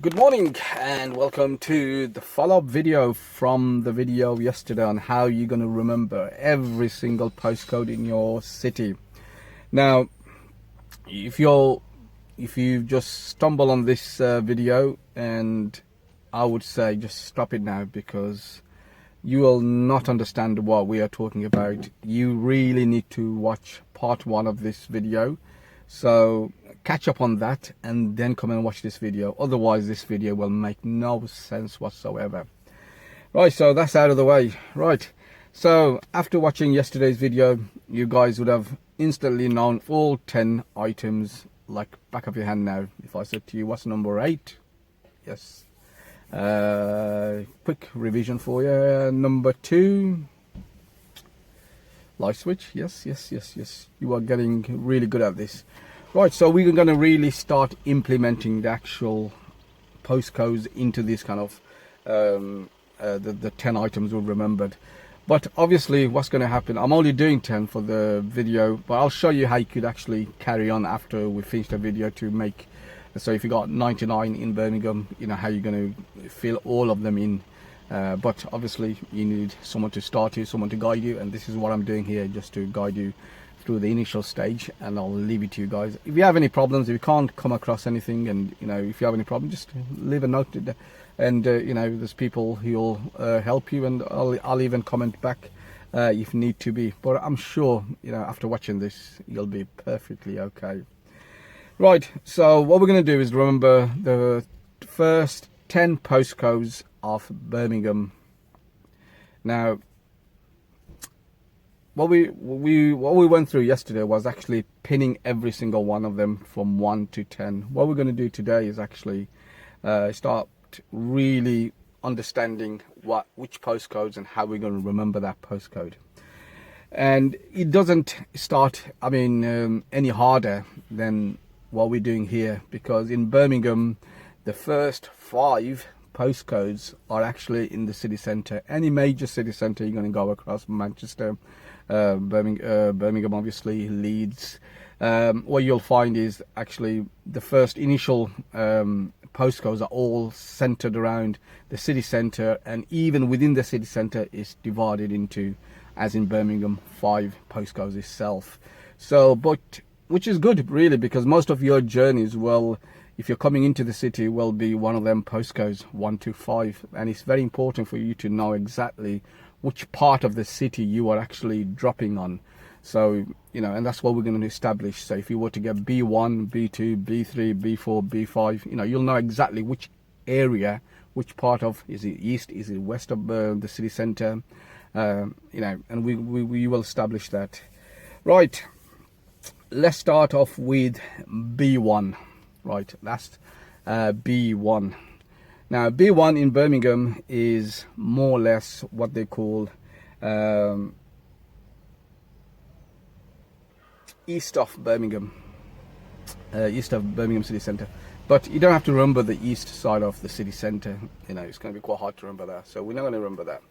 Good morning and welcome to the follow-up video from the video yesterday on how you're going to remember every single postcode in your city. Now, if you just stumble on this video, and I would say just stop it now, because you will not understand what we are talking about. You really need to watch part 1 of this video, so catch up on that and then come and watch this video. Otherwise this video will make no sense whatsoever. Right, so that's out of the way. Right, so after watching yesterday's video, you guys would have instantly known all 10 items like back of your hand now. If I said to you, what's number 8? Yes. Quick revision for you. Number 2, light switch. Yes. You are getting really good at this. Right, so we're going to really start implementing the actual postcodes into this kind of the 10 items we've remembered. But obviously what's going to happen, I'm only doing 10 for the video, but I'll show you how you could actually carry on after we finish the video to make. So if you got 99 in Birmingham, you know how you're going to fill all of them in. But obviously you need someone to start you, someone to guide you, and this is what I'm doing here, just to guide you through the initial stage, and I'll leave it to you guys. If you have any problems, if you can't come across anything, and you know, if you have any problem, just leave a note, and you know, there's people who will help you, and I'll even comment back if need to be. But I'm sure, you know, after watching this, you'll be perfectly okay. Right, so what we're going to do is remember the first 10 postcodes of Birmingham. Now, what we went through yesterday was actually pinning every single one of them from 1 to 10. What we're going to do today is actually start really understanding which postcodes and how we're going to remember that postcode. And it doesn't start, I mean, any harder than what we're doing here, because in Birmingham the first 5 postcodes are actually in the city centre. Any major city centre you're going to go across, Manchester, Birmingham, obviously, Leeds. What you'll find is actually the first initial postcodes are all centered around the city centre, and even within the city centre is divided into, as in Birmingham, 5 postcodes itself. So, but which is good really, because most of your journeys will, if you're coming into the city, will be one of them postcodes, 1 to 5, and it's very important for you to know exactly which part of the city you are actually dropping on. So, you know, and that's what we're going to establish. So if you were to get B1, B2, B3, B4, B5, you know, you'll know exactly which area, which part of, is it east, is it west of the city centre, you know, and we will establish that. Right, let's start off with B1. Right, that's B1. Now, B1 in Birmingham is more or less what they call east of Birmingham, city centre. But you don't have to remember the east side of the city centre. You know, it's going to be quite hard to remember that, so we're not going to remember that.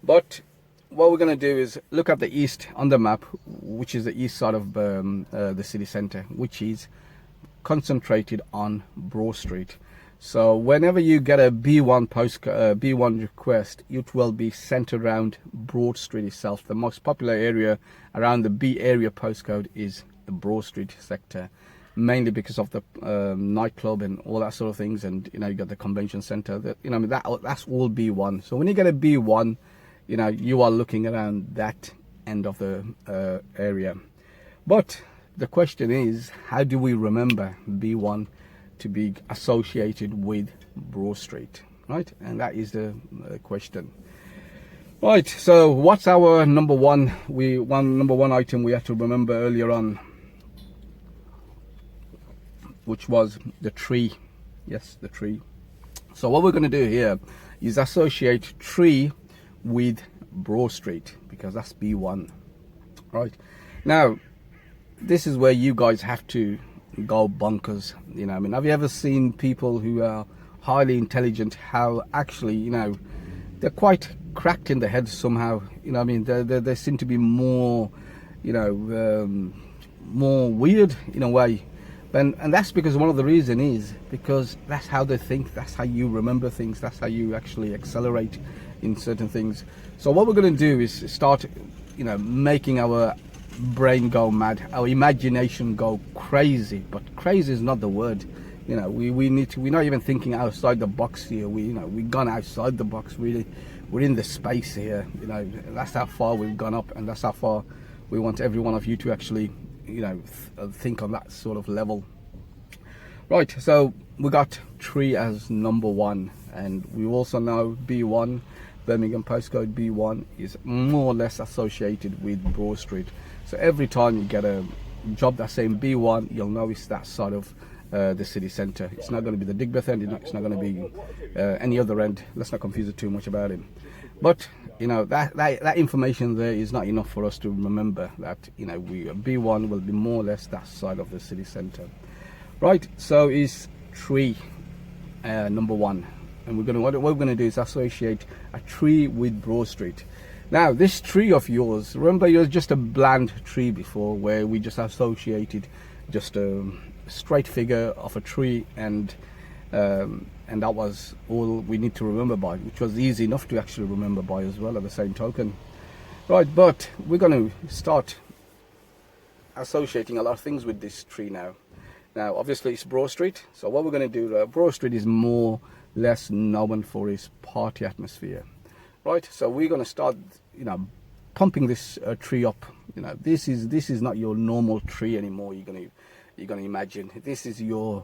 But what we're going to do is look at the east on the map, which is the east side of the city centre, which is concentrated on Broad Street. So whenever you get a B1 B1 request, it will be centered around Broad Street itself. The most popular area around the B area postcode is the Broad Street sector, mainly because of the nightclub and all that sort of things. And you know, you got the convention center. That, you know, I mean, that's all B1. So when you get a B1, you know, you are looking around that end of the area. But the question is, how do we remember B1 to be associated with Broad Street, right? And that is the question. Right, so what's our number one item we have to remember earlier on, which was the tree. Yes, the tree. So what we're going to do here is associate tree with Broad Street, because that's B1. Right, now this is where you guys have to go bonkers. You know, I mean, have you ever seen people who are highly intelligent, how actually, you know, they're quite cracked in the head somehow? You know, I mean, they seem to be more, you know, more weird in a way. And that's because one of the reason is because that's how they think, that's how you remember things, that's how you actually accelerate in certain things. So what we're going to do is start, you know, making our brain go mad, our imagination go crazy. But crazy is not the word. You know, we need to, we're not even thinking outside the box here. We've gone outside the box, really. We're in the space here. You know, that's how far we've gone up, and that's how far we want every one of you to actually, you know, think on that sort of level. Right, so we got tree as number one, and we also know B1, Birmingham postcode B1 is more or less associated with Broad Street. So every time you get a job that's saying B1, you'll know it's that side of the city centre. It's not going to be the Digbeth end, it's not going to be any other end. Let's not confuse it too much about it. But you know, that information there is not enough for us to remember that, you know, B1 will be more or less that side of the city centre. Right, so is tree number one, and what we're going to do is associate a tree with Broad Street. Now this tree of yours, remember, it was just a bland tree before, where we just associated just a straight figure of a tree, and that was all we need to remember by, which was easy enough to actually remember by as well at the same token. Right, but we're going to start associating a lot of things with this tree now. Now obviously it's Broad Street, so what we're going to do, Broad Street is more or less known for its party atmosphere. Right, so we're going to start, you know, pumping this tree up. You know, this is not your normal tree anymore. You're going to imagine this is your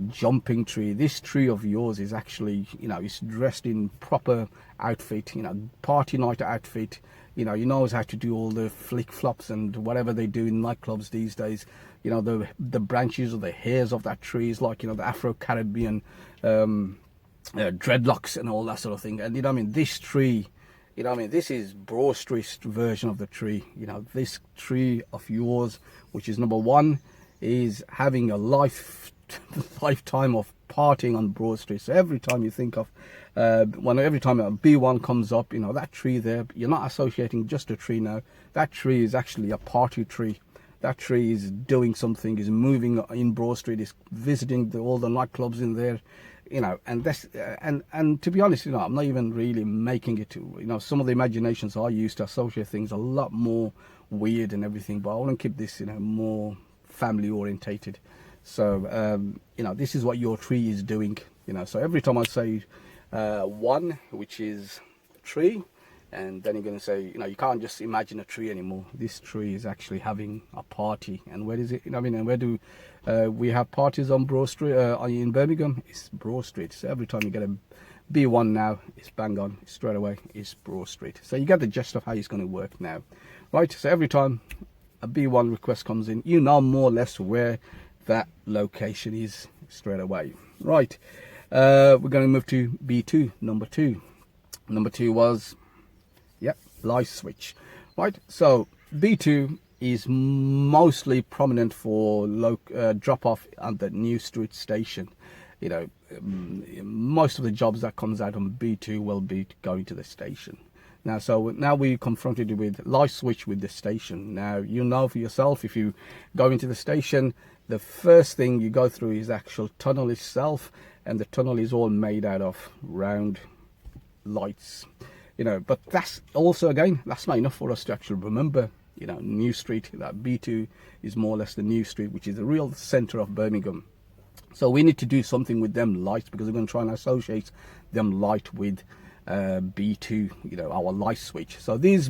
jumping tree. This tree of yours is actually, you know, it's dressed in proper outfit, you know, party night outfit. You know, he knows how to do all the flick flops and whatever they do in nightclubs these days. You know, the branches or the hairs of that tree is like, you know, the Afro-Caribbean dreadlocks and all that sort of thing. And you know what I mean, this tree, you know what I mean, this is Broad Street's version of the tree. You know, this tree of yours, which is number one, is having a lifetime of partying on Broad Street. So every time you think of every time a B1 comes up, you know, that tree there, you're not associating just a tree now. That tree is actually a party tree. That tree is doing something, is moving in Broad Street, is visiting all the nightclubs in there, you know. And that's and to be honest, you know, I'm not even really making it to, you know, some of the imaginations I used to associate things a lot more weird and everything, but I want to keep this, you know, more family orientated. So you know, this is what your tree is doing, you know. So every time I say one, which is tree, and then you're going to say, you know, you can't just imagine a tree anymore. This tree is actually having a party. And where is it? You know, I mean, and where do we have parties on Broad Street in Birmingham? It's Broad Street. So every time you get a B1 now, it's bang on, straight away, it's Broad Street. So you get the gist of how it's going to work now, right? So every time a B1 request comes in, you know more or less where that location is straight away. Right, we're going to move to B2, number two. Number two was, yep, light switch. Right, so B2 is mostly prominent for drop off at the New Street station. You know, most of the jobs that comes out on B2 will be going to the station. Now, so now we're confronted with light switch with the station. Now, you know for yourself, if you go into the station, the first thing you go through is the actual tunnel itself, and the tunnel is all made out of round lights, you know. But that's also, again, that's not enough for us to actually remember, you know, New Street. That B2 is more or less the New Street, which is the real center of Birmingham. So we need to do something with them lights, because we're going to try and associate them light with B2, you know, our light switch. So these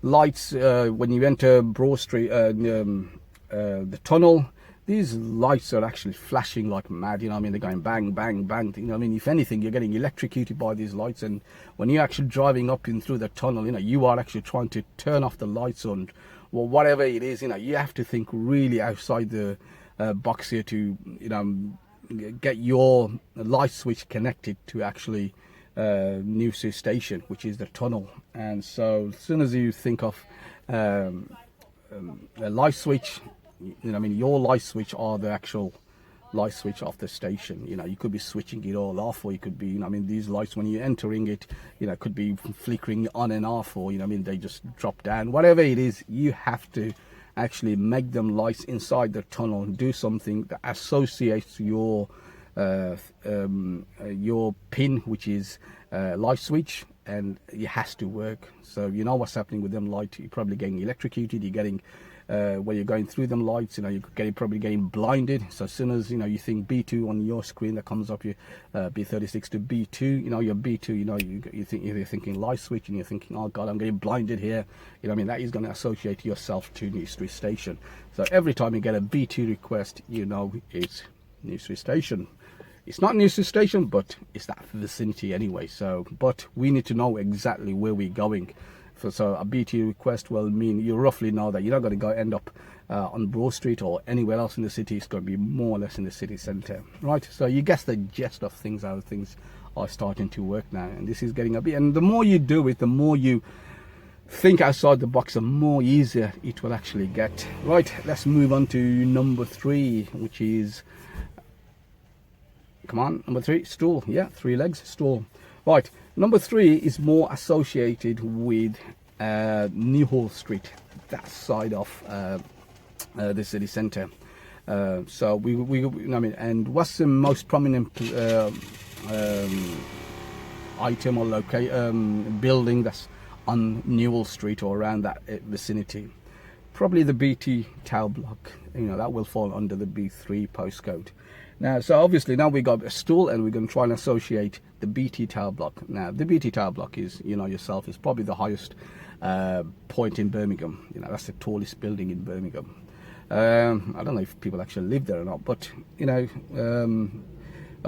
lights, when you enter Broad Street, the tunnel, these lights are actually flashing like mad, you know what I mean? They're going bang, bang, bang, you know what I mean? If anything, you're getting electrocuted by these lights. And when you're actually driving up in through the tunnel, you know, you are actually trying to turn off the lights on, well, whatever it is, you know, you have to think really outside the box here to, you know, get your light switch connected to actually New Street station, which is the tunnel. And so as soon as you think of a light switch, you know, I mean, your light switch are the actual light switch of the station. You know, you could be switching it all off, or you could be, you know, I mean, these lights when you're entering it, you know, could be flickering on and off, or, you know, I mean, they just drop down. Whatever it is, you have to actually make them lights inside the tunnel and do something that associates your pin, which is light switch, and it has to work. So you know what's happening with them lights. You're probably getting electrocuted, you're getting when you're going through them lights, you know, you're probably getting blinded. So as soon as, you know, you think B2 on your screen, that comes up your B36 to B2, you know, your B2, you know, you're thinking light switch, and you're thinking, oh God, I'm getting blinded here. You know what I mean? That is going to associate yourself to New Street Station. So every time you get a B2 request, you know it's New Street Station. It's not New Street Station, but it's that vicinity anyway. So, but we need to know exactly where we're going. So a BT request will mean you roughly know that you're not going to go end up on Broad Street or anywhere else in the city. It's going to be more or less in the city centre, right? So you guess the gist of things, how things are starting to work now, and this is getting a bit. And the more you do it, the more you think outside the box, the more easier it will actually get. Right, let's move on to number 3, which is, come on, number 3, stool. Yeah, 3 legs, stool. Right, number 3 is more associated with Newhall Street, that side of the city centre. So we I mean, and what's the most prominent item or building that's on Newhall Street or around that vicinity? Probably the BT Tower Block. You know, that will fall under the B3 postcode. Now, so obviously now we got a stool, and we're going to try and associate the BT Tower Block. Now, the BT Tower Block is, you know yourself, is probably the highest point in Birmingham. You know, that's the tallest building in Birmingham. I don't know if people actually live there or not, but, you know,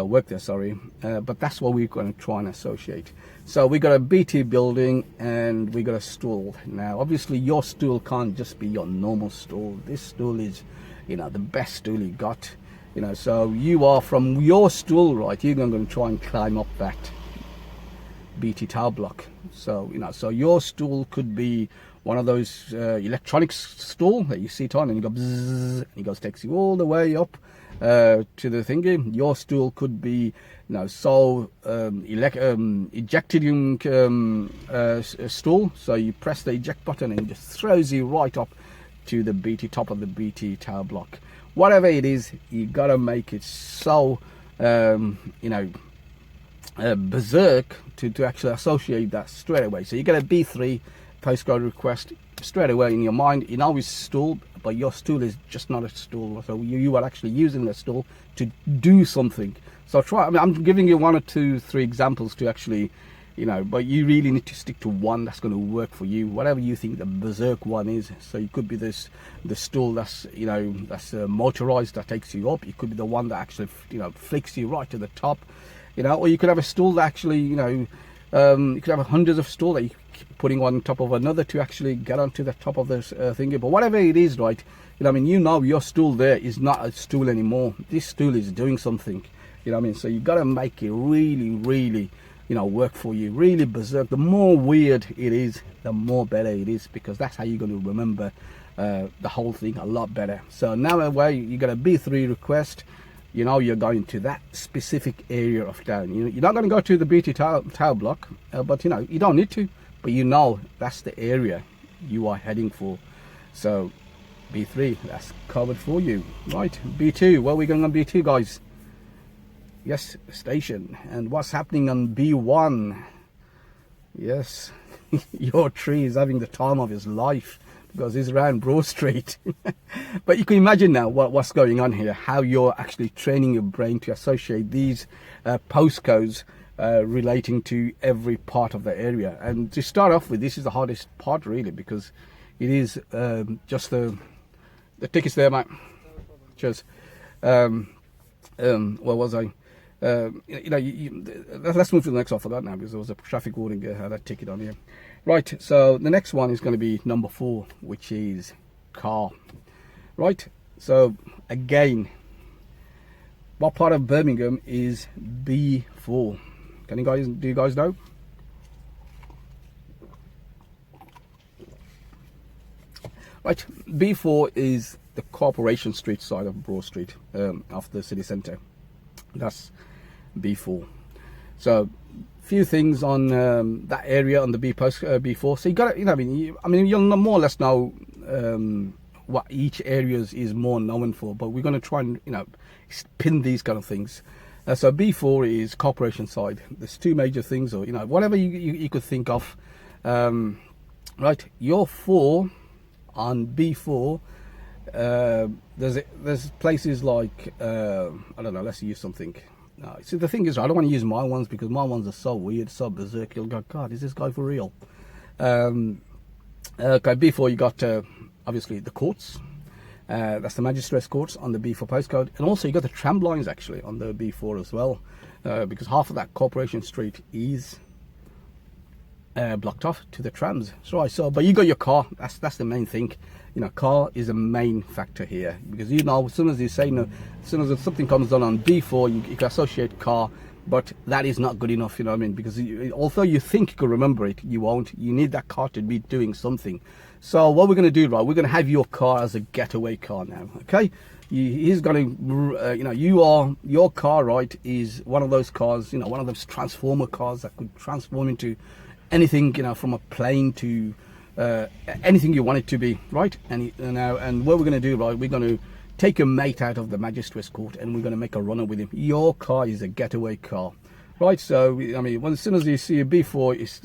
work there, sorry. But that's what we're going to try and associate. So we got a BT building, and we got a stool. Now, obviously, your stool can't just be your normal stool. This stool is, you know, the best stool you got. You know, so you are from your stool, right, you're going to try and climb up that BT Tower Block. So, you know, so your stool could be one of those electronics stool that you sit on, and you go bzzz, and it goes, takes you all the way up to the thingy. Your stool could be, you know, so ejected stool. So you press the eject button, and it just throws you right up to the BT top of the BT Tower Block. Whatever it is, you gotta make it so you know, berserk to actually associate that straight away. So you get a B3 postcode request straight away in your mind. You know it's stool, but your stool is just not a stool. So you are actually using the stool to do something. So try. I mean, I'm giving you 1 or 2, 3 examples to actually, you know, but you really need to stick to one that's going to work for you, whatever you think the berserk one is. So you could be the stool that's, you know, that's motorized, that takes you up. It could be the one that actually, you know, flicks you right to the top, you know, or you could have a stool that actually, you know, you could have hundreds of stool that you keep putting one on top of another to actually get onto the top of this thingy. But whatever it is, right, you know, I mean, you know, your stool there is not a stool anymore. This stool is doing something, you know what I mean? So you got to make it really, really, you know, work for you, really berserk. The more weird it is, the more better it is, because that's how you're going to remember the whole thing a lot better. So now away, you got a B3 request, you know, you're going to that specific area of town. You're not going to go to the BT Tower Block, but, you know, you don't need to, but you know that's the area you are heading for. So B3, that's covered for you. Right, B2, where are we going on B2, guys? Yes, station. And what's happening on B1? Yes, your tree is having the time of his life because he's around Broad Street. But you can imagine now what's going on here, how you're actually training your brain to associate these postcodes relating to every part of the area. And to start off with, this is the hardest part really, because it is just the tickets there, mate. Cheers. Where was I? You know, let's move to the next one for that now, because there was a traffic warning had that ticket on here. Right, so the next one is going to be number 4, which is car. Right, so again, what part of Birmingham is B4? Do you guys know? Right, B4 is the Corporation Street side of Broad Street, of the city centre. That's B4. So few things on that area on the B4. So you got to, you know, I mean, you'll more or less know what each areas is more known for, but we're going to try and, pin these kind of things. So B4 is corporation side. There's two major things, or whatever you could think of. Right, your 4 on B4. There's places like I don't know. Let's use something. See, the thing is, I don't want to use my ones because my ones are so weird, so berserk. You'll go, God, is this guy for real? Okay, B4 you got obviously the courts. That's the magistrates courts on the B4 postcode, and also you got the tram lines actually on the B4 as well, because half of that Corporation Street is blocked off to the trams. So but you got your car. That's the main thing. Car is a main factor here, because as soon as you say no, as soon as something comes on B4, you can associate car, but that is not good enough. Because although you think you can remember it, you won't. You need that car to be doing something. So what we're going to do, right? We're going to have your car as a getaway car now. Okay, he's going to, your car, right, is one of those cars, one of those transformer cars that could transform into anything, from a plane to anything you want it to be, right? And what we're going to do, right, we're going to take a mate out of the magistrates court and we're going to make a runner with him. Your car is a getaway car, right? So as soon as you see a B4, it's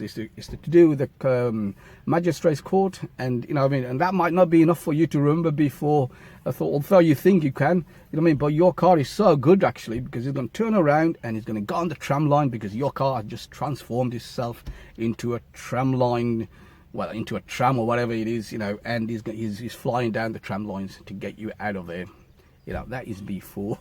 to do with the magistrates court, and and that might not be enough for you to remember B4. I thought, although you think you can, but your car is so good actually, because it's going to turn around and it's going to go on the tram line, because your car has just transformed itself into a tram line, well, into a tram or whatever it is, and he's flying down the tram lines to get you out of there. That is B4.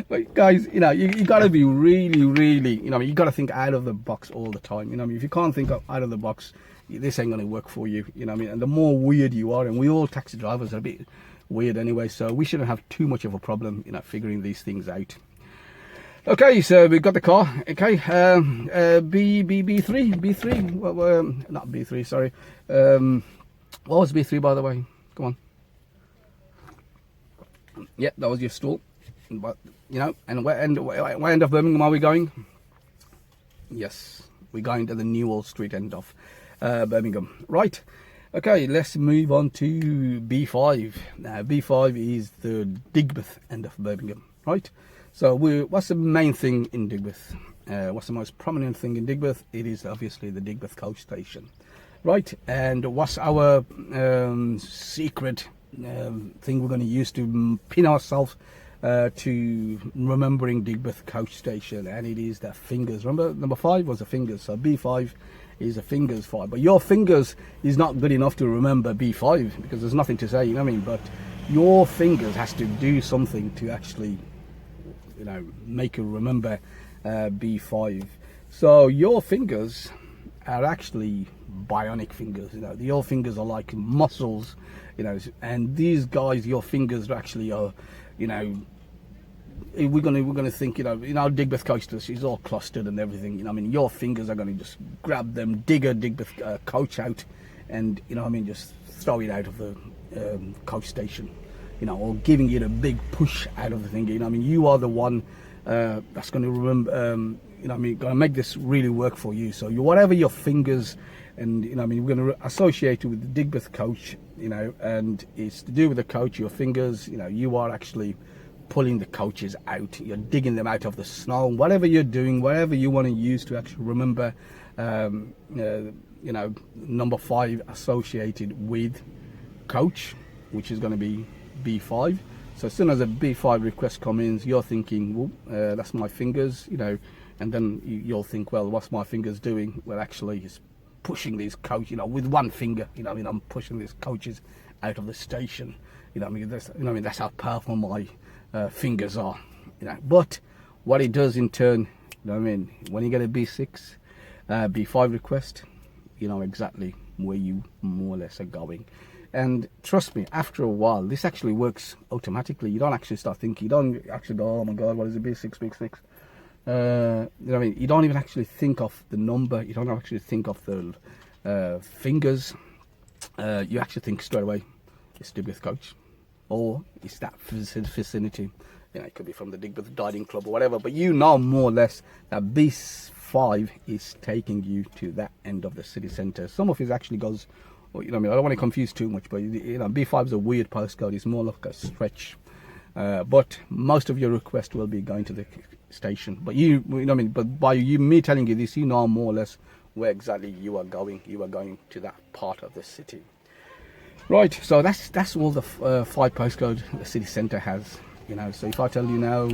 But guys, you got to be really, really, you got to think out of the box all the time. If you can't think out of the box, this ain't going to work for you. And the more weird you are, and we all taxi drivers are a bit weird anyway, so we shouldn't have too much of a problem, figuring these things out. Okay, so we've got the car. Okay, B3, well, not B3, sorry. What was B3, by the way? Come on. Yeah, that was your stall. But and where end of Birmingham are we going? Yes, we're going to the Newell Street end of Birmingham. Right. Okay, let's move on to B5. Now, B5 is the Digbeth end of Birmingham, right? So, what's the main thing in Digbeth? What's the most prominent thing in Digbeth? It is obviously the Digbeth coach station, right? And what's our secret thing we're going to use to pin ourselves to remembering Digbeth coach station? And it is the fingers. Remember, number 5 was the fingers. So B5 is a fingers 5, but your fingers is not good enough to remember B5, because there's nothing to say, but your fingers has to do something to actually make you remember B5. So your fingers are actually bionic fingers. Your fingers are like muscles, and these guys, your fingers actually are, we're gonna think, Digbeth coasters is all clustered and everything. Your fingers are gonna just grab them, dig a Digbeth coach out, and just throw it out of the coach station, or giving it a big push out of the thing. You are the one that's gonna remember. Gonna make this really work for you. So whatever your fingers, and we're gonna associate it with the Digbeth coach, and it's to do with the coach. Your fingers, you are actually pulling the coaches out, you're digging them out of the snow, whatever you're doing, whatever you want to use to actually remember number 5 associated with coach, which is going to be B5. So as soon as a B5 request comes in, you're thinking, well, that's my fingers, and then you'll think, well, what's my fingers doing? Well, actually it's pushing these coach, with one finger, I'm pushing these coaches out of the station. That's how powerful my fingers are. But what it does in turn, when you get a B6, B5 request, exactly where you more or less are going. And trust me, after a while, this actually works automatically. You don't actually start thinking, you don't actually go, oh my God, what is a B6, B6? You don't even actually think of the number. You don't actually think of the fingers. You actually think straight away, it's Digbeth coach, or it's that vicinity. It could be from the Digbeth Dining Club or whatever, but more or less that B5 is taking you to that end of the city centre. Some of it actually goes Well, you know, I mean, I don't want to confuse too much, but you know, B5 is a weird postcode. It's more like a stretch, but most of your requests will be going to the station. But you know, what I mean, but by me telling you this, you know more or less where exactly you are going. You are going to that part of the city, right? So that's all the 5 postcode the city centre has. You know, so if I tell you now,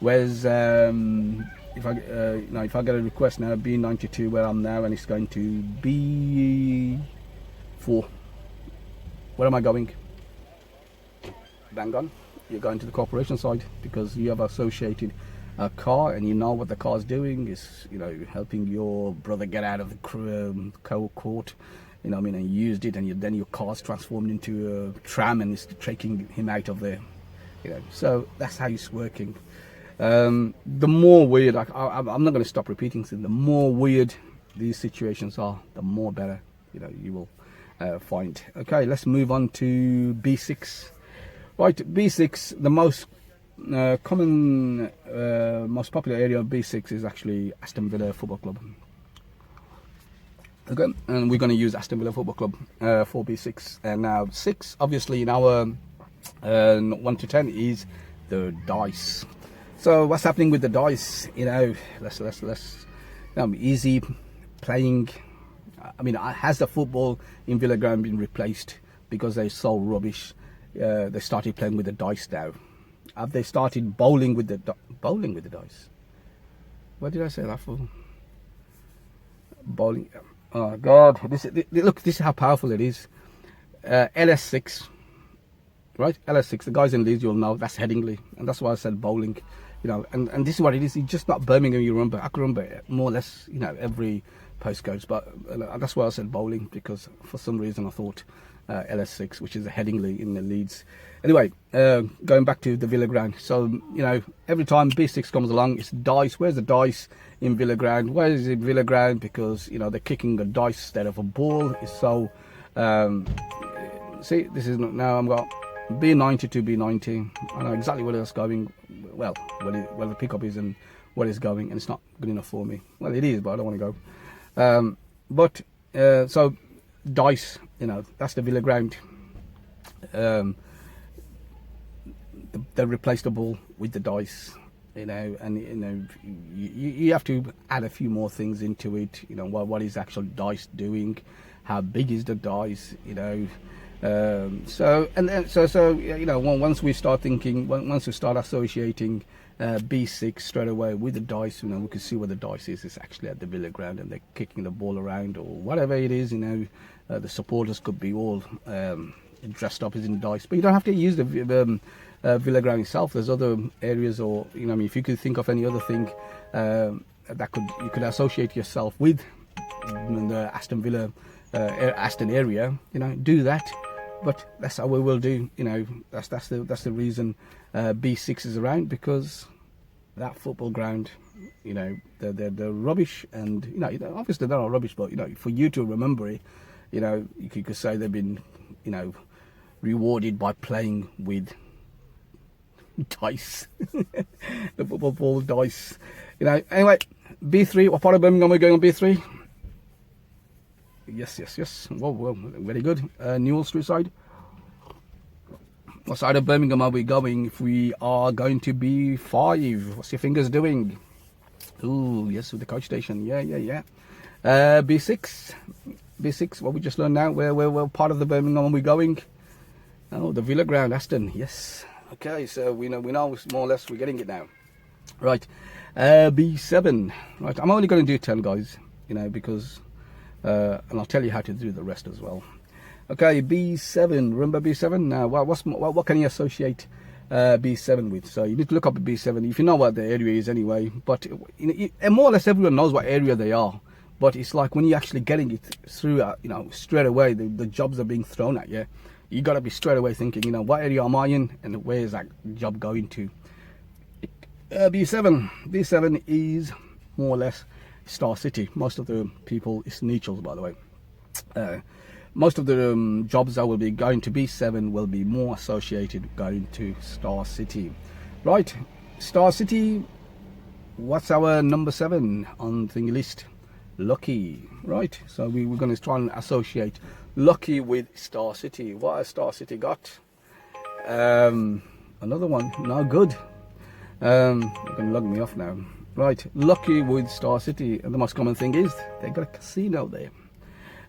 where's if I you know, if I get a request now, B92 where I'm now, and it's going to B4. Where am I going? Bang on. You're going to the corporation side because you have associated a car, and you know what the car's doing is, you know, helping your brother get out of the court. You know what I mean, and you used it, and then your car's transformed into a tram and it's taking him out of there. You know, so that's how it's working. The more weird, like, I'm not going to stop repeating things. The more weird these situations are, the more better, you know, you will find. Okay, let's move on to B6. Right, B6, the most common, most popular area of B6 is actually Aston Villa Football Club. Okay, and we're going to use Aston Villa Football Club for B6. And now 6, obviously, in our 1 to 10 is the dice. So what's happening with the dice? You know, let's easy playing. I mean, has the football in Villa Ground been replaced because they're so rubbish? They started playing with the dice now. Have they started bowling with the dice? What did I say that for? Bowling. Oh God! Look, this is how powerful it is. LS6, right? LS6. The guys in Leeds, you'll know that's Headingley, and that's why I said bowling. You know, and this is what it is. It's just not Birmingham. You remember? I can remember more or less, you know, every postcodes, but that's why I said bowling, because for some reason I thought LS6, which is a Headingley in the Leeds. Anyway, going back to the Villa Ground. So, you know, every time B6 comes along, it's dice. Where's the dice in Villa Ground? Where is it Villa Ground? Because, you know, they're kicking a dice instead of a ball. It's so see, this is now I've got B90 to B90. I know exactly where it's going. Well, where the pickup is and where it's going, and it's not good enough for me. Well, it is, but I don't want to go. So dice, you know, that's the Villa Ground. They replaced the ball with the dice, you know, and you know, you have to add a few more things into it. You know, what is actual dice doing? How big is the dice? You know. So you know, once we start thinking, once we start associating B6 straight away with the dice, you know, we can see where the dice is. It's actually at the Villa Ground, and they're kicking the ball around or whatever it is. You know, the supporters could be all dressed up as in dice, but you don't have to use the Villa Ground itself. There's other areas, or you know, I mean, if you could think of any other thing that you could associate yourself with the Aston Villa. Aston area, you know, do that, but that's how we will do. You know, that's the reason B6 is around, because that football ground, you know, they're rubbish, and you know, obviously they're not rubbish, but you know, for you to remember it, you know, you could say they've been, you know, rewarded by playing with dice, the football ball dice, you know. Anyway, B3. What part of Birmingham are we going on B3? Yes. Whoa, very good. Newell Street side. What side of Birmingham are we going? If we are going to B5, what's your fingers doing? Ooh, yes, with the coach station. Yeah. B6. What we just learned now. Where part of the Birmingham are we going? Oh, the Villa Ground, Aston. Yes. Okay, so we know more or less we're getting it now. Right. B7. Right. I'm only going to do 10, guys. You know, because. And I'll tell you how to do the rest as well. Okay, B7. Remember B7? Now, what can you associate B7 with? So you need to look up B7 if you know what the area is anyway. But you know, more or less everyone knows what area they are. But it's like when you're actually getting it through, you know, straight away, the jobs are being thrown at you. You got to be straight away thinking, you know, what area am I in and where is that job going to? B7. B7 is more or less Star City. Most of the people, it's Nichols, by the way. Most of the jobs that will be going to B7 will be more associated going to Star City. Right, Star City. What's our number 7 on the list? lucky, right? So we're going to try and associate lucky with Star City. What has Star City got? Another one, no good. You're going to log me off now. Right, lucky with Star City, and the most common thing is they got a casino there.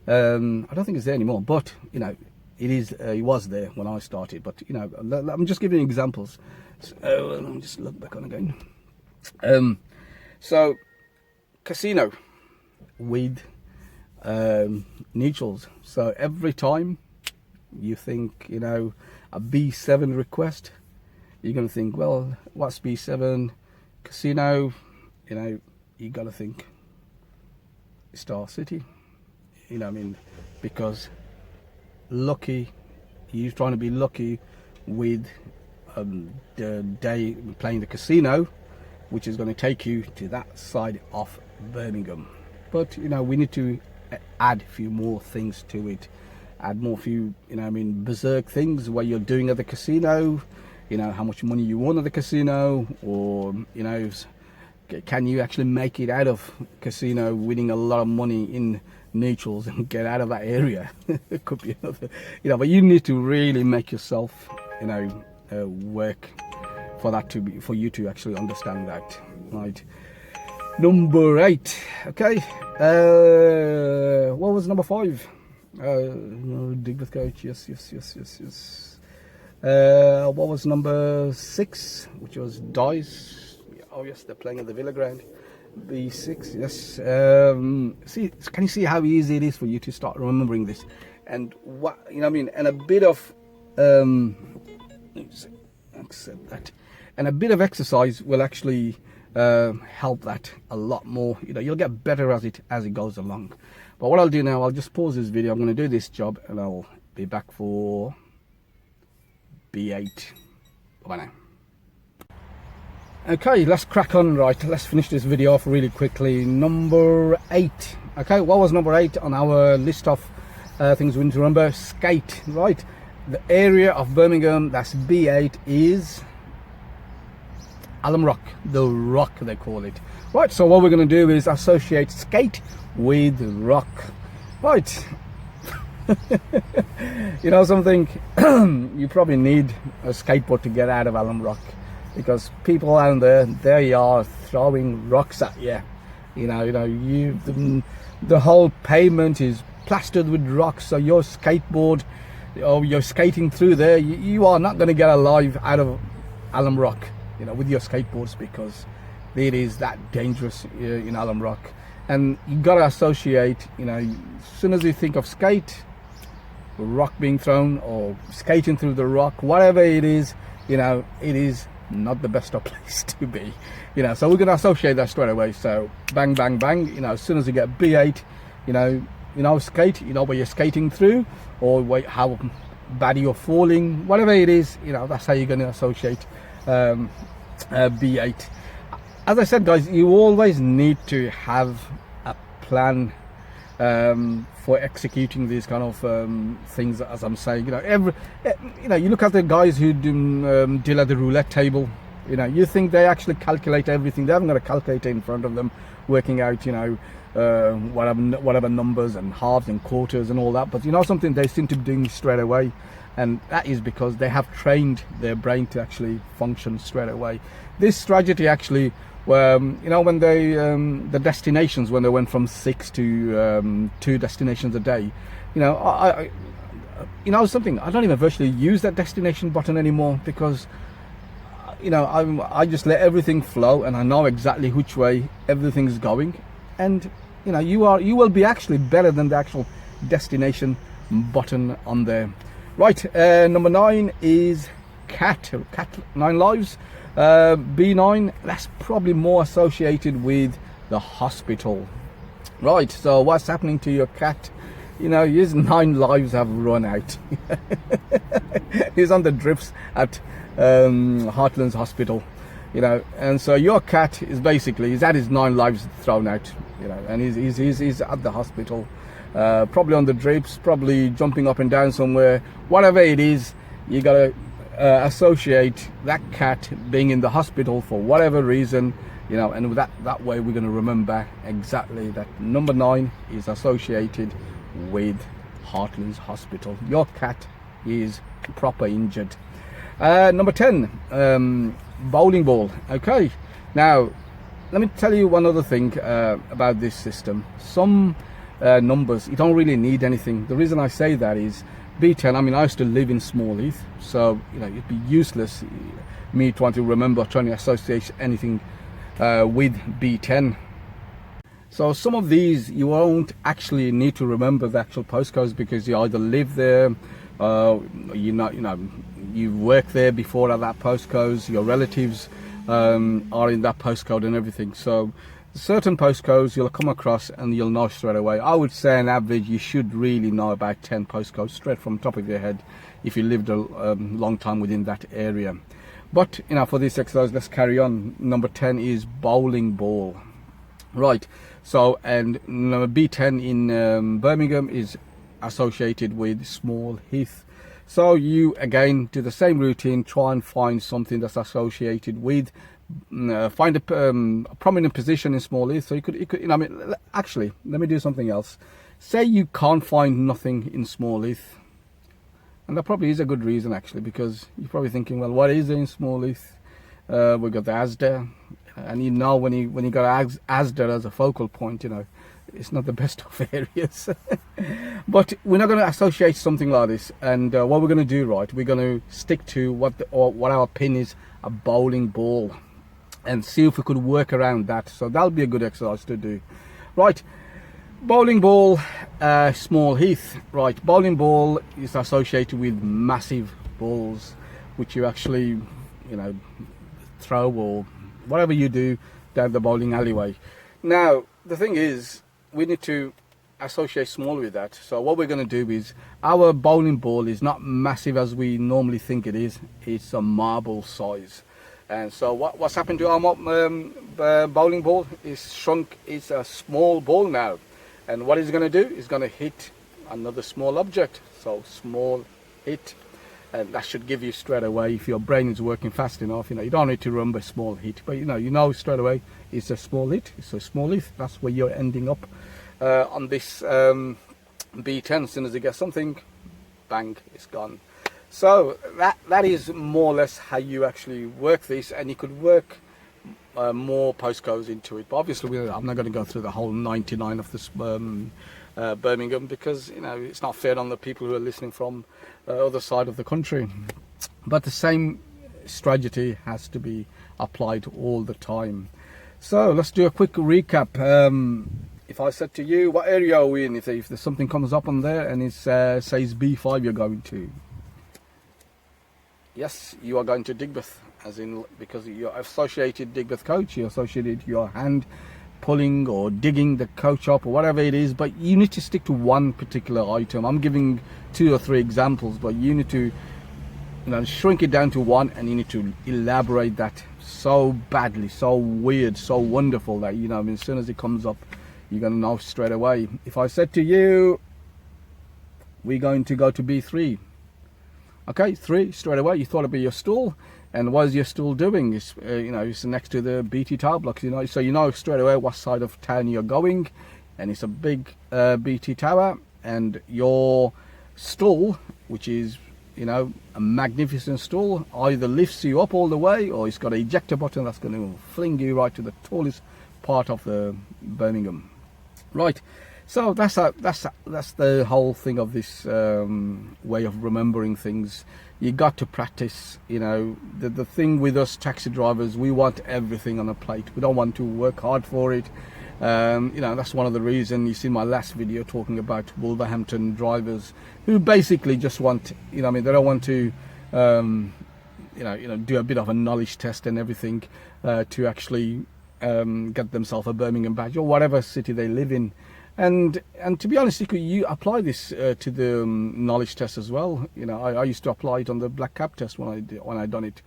I don't think it's there anymore, but you know, it is. It was there when I started, but you know, I'm just giving examples. So let me just look back on again. So casino with neutrals. So every time you think, you know, a B7 request, you're going to think, well, what's B7? Casino, you know, you got to think Star City. You know what I mean? Because lucky, you're trying to be lucky with the day playing the casino, which is going to take you to that side of Birmingham. But you know, we need to add a few more things to it. Add more few, you know, I mean, berserk things where you're doing at the casino. You know, how much money you won at the casino, or you know, can you actually make it out of casino winning a lot of money in neutrals and get out of that area? It could be another, you know, but you need to really make yourself, you know, work for that to be, for you to actually understand that, right? Number 8, okay. What was number 5? Dig with coach, yes. What was number 6, which was dice? Oh yes, they're playing at the Villa ground. B6, yes. See, can you see how easy it is for you to start remembering this? And what, you know what I mean, and a bit of accept that, and a bit of exercise will actually help that a lot more. You know, you'll get better as it goes along. But what I'll do now, I'll just pause this video. I'm going to do this job and I'll be back for B8. Bye now. Okay, let's crack on. Right, let's finish this video off really quickly. Number 8. Okay, what was number 8 on our list of things we need to remember? Skate. Right, the area of Birmingham that's B8 is Alum Rock, the Rock they call it. Right, so what we're going to do is associate skate with rock. Right. You know something, you probably need a skateboard to get out of Alum Rock, because people out there, they are throwing rocks at you. You know, the whole pavement is plastered with rocks, so your skateboard, or you're skating through there, you are not going to get alive out of Alum Rock, you know, with your skateboards, because it is that dangerous in Alum Rock. And you got to associate, you know, as soon as you think of skate, rock being thrown, or skating through the rock, whatever it is, you know, it is not the best of place to be, you know. So we're going to associate that straight away. So bang bang bang, you know, as soon as you get B8, you know skate, you know where you're skating through, or how bad you're falling, whatever it is, you know, that's how you're going to associate B8. As I said, guys, you always need to have a plan for executing these kind of things, as I'm saying. You know, you look at the guys who deal at the roulette table. You know, you think they actually calculate everything. They haven't got a calculator in front of them, working out, you know, whatever numbers and halves and quarters and all that. But you know something, they seem to be doing straight away, and that is because they have trained their brain to actually function straight away. This strategy actually, you know, when they the destinations, when they went from 6 to 2 destinations a day, you know, you know something, I don't even virtually use that destination button anymore, because you know, I just let everything flow, and I know exactly which way everything's going. And you know, you will be actually better than the actual destination button on there. Right, number 9 is cat 9 lives. B9, that's probably more associated with the hospital. Right, so what's happening to your cat? You know, his 9 lives have run out. He's on the drips at Heartlands Hospital, you know, and so your cat is basically, he's had his 9 lives thrown out, you know, and he's at the hospital, probably on the drips, probably jumping up and down somewhere. Whatever it is, you gotta associate that cat being in the hospital for whatever reason, you know, and with that way we're going to remember exactly that number 9 is associated with Heartlands Hospital. Your cat is proper injured. Number 10, bowling ball. Okay, now let me tell you one other thing about this system. Some numbers, you don't really need anything. The reason I say that is B10, I mean, I used to live in Small Heath, so you know, it'd be useless me trying to associate anything with B10. So some of these you won't actually need to remember the actual postcodes, because you either live there, you work there before at that postcodes, your relatives are in that postcode and everything. So certain postcodes you'll come across and you'll know straight away. I would say on average you should really know about 10 postcodes straight from the top of your head if you lived a long time within that area. But you know, for this exercise, let's carry on. Number 10 is bowling ball. Right, so and number B10 in Birmingham is associated with Small Heath. So you again do the same routine, try and find something that's associated with find a prominent position in Small Heath. So you could you know, I mean, actually let me do something else. Say you can't find nothing in Small Heath, and that probably is a good reason actually, because you're probably thinking, well, what is there in Small Heath? We've got the Asda, and you know, when you got Asda as a focal point, you know, it's not the best of areas. But we're not going to associate something like this, and what we're going to do, right, we're going to stick to what our pin is, a bowling ball, and see if we could work around that. So that'll be a good exercise to do. Right, bowling ball, Small Heath. Right, bowling ball is associated with massive balls, which you actually, you know, throw or whatever you do down the bowling alleyway. Now the thing is, we need to associate small with that. So what we're going to do is, our bowling ball is not massive as we normally think it is. It's a marble size. And so what's happened to our bowling ball is shrunk. It's a small ball now, and what it's going to do is going to hit another small object. So small hit, and that should give you straight away, if your brain is working fast enough, you know, you don't need to remember small hit, but you know straight away it's a small hit. It's a small hit. That's where you're ending up on this B10. As soon as you get something, bang, it's gone. So that is more or less how you actually work this, and you could work more postcodes into it. But obviously, I'm not going to go through the whole 99 of this Birmingham, because you know, it's not fair on the people who are listening from the other side of the country. But the same strategy has to be applied all the time. So let's do a quick recap. If I said to you, what area are we in? If there's something comes up on there and it says B5, you're going to. Yes, you are going to Digbeth, as in, because you're associated Digbeth coach, you're associated your hand pulling or digging the coach up or whatever it is, but you need to stick to one particular item. I'm giving 2 or 3 examples, but you need to, you know, shrink it down to one, and you need to elaborate that so badly, so weird, so wonderful that, you know, I mean, as soon as it comes up, you're going to know straight away. If I said to you, we're going to go to B3, okay, 3, straight away you thought it'd be your stool. And what is your stool doing? It's you know, it's next to the BT tower blocks, you know, so you know straight away what side of town you're going, and it's a big BT tower. And your stool, which is, you know, a magnificent stool, either lifts you up all the way, or it's got an ejector button that's going to fling you right to the tallest part of the Birmingham. Right, so that's the whole thing of this way of remembering things. You got to practice. You know, the thing with us taxi drivers, we want everything on a plate. We don't want to work hard for it. You know, that's one of the reasons you see my last video talking about Wolverhampton drivers, who basically just want, you know, I mean, they don't want to you know, do a bit of a knowledge test and everything to actually get themselves a Birmingham badge or whatever city they live in. And to be honest, you apply this to the knowledge test as well. You know, I used to apply it on the black cab test when I done it.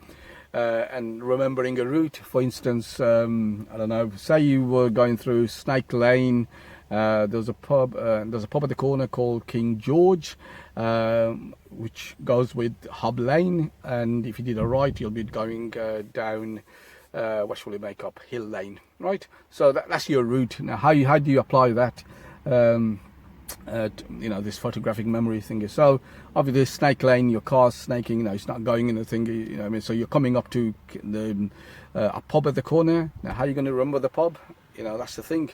And remembering a route, for instance, I don't know, say you were going through Snake Lane. There's a pub at the corner called King George, which goes with Hub Lane, and if you did a right, you'll be going down which will make up Hill Lane, right? So that's your route. Now how do you apply that? You know, this photographic memory thing is, so obviously snake lane, your car's snaking, you know, it's not going in the thing, you know what I mean? So you're coming up to the a pub at the corner. Now how are you going to remember the pub? You know, that's the thing.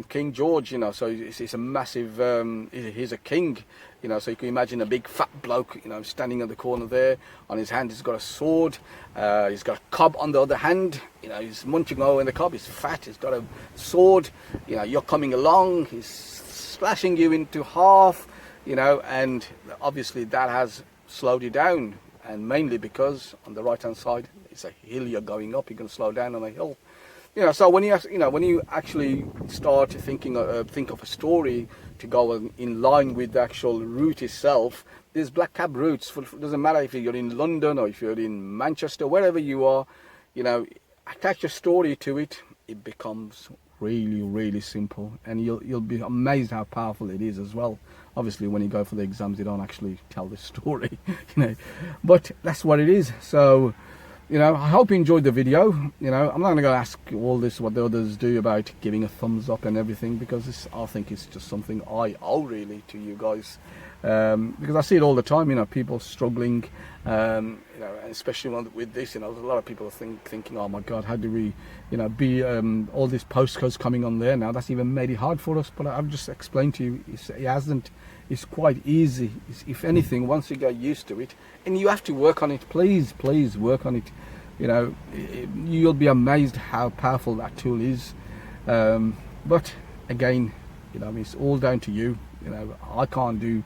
King George, you know, so it's a massive, he's a king, you know, so you can imagine a big fat bloke, you know, standing at the corner there. On his hand he's got a sword, he's got a cob on the other hand, you know, he's munching over in the cob, he's fat, he's got a sword, you know, you're coming along, he's slashing you into half, you know, and obviously that has slowed you down, and mainly because on the right hand side it's a hill you're going up, you can slow down on a hill. You know, so when you actually start thinking think of a story to go in line with the actual route itself, there's black cab routes. It doesn't matter if you're in London or if you're in Manchester, wherever you are, you know, attach a story to it, it becomes really simple, and you'll be amazed how powerful it is as well. Obviously when you go for the exams you don't actually tell the story, you know, but that's what it is. So, you know, I hope you enjoyed the video. You know, I'm not going to go ask all this what the others do about giving a thumbs up and everything, because I think it's just something I owe really to you guys, because I see it all the time, you know, people struggling, you know, especially with this, you know, a lot of people are thinking, oh my God, how do we, you know, be all these postcodes coming on there now, that's even made it hard for us. But I've just explained to you, it hasn't. It's quite easy. If anything, once you get used to it, and you have to work on it, please work on it. You know, you'll be amazed how powerful that tool is. But again, you know, it's all down to you. You know, I can't do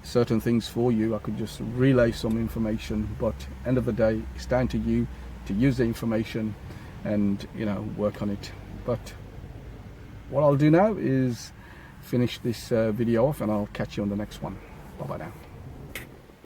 certain things for you. I could just relay some information, but end of the day, it's down to you to use the information and, you know, work on it. But what I'll do now is finish this video off, and I'll catch you on the next one. Bye bye now.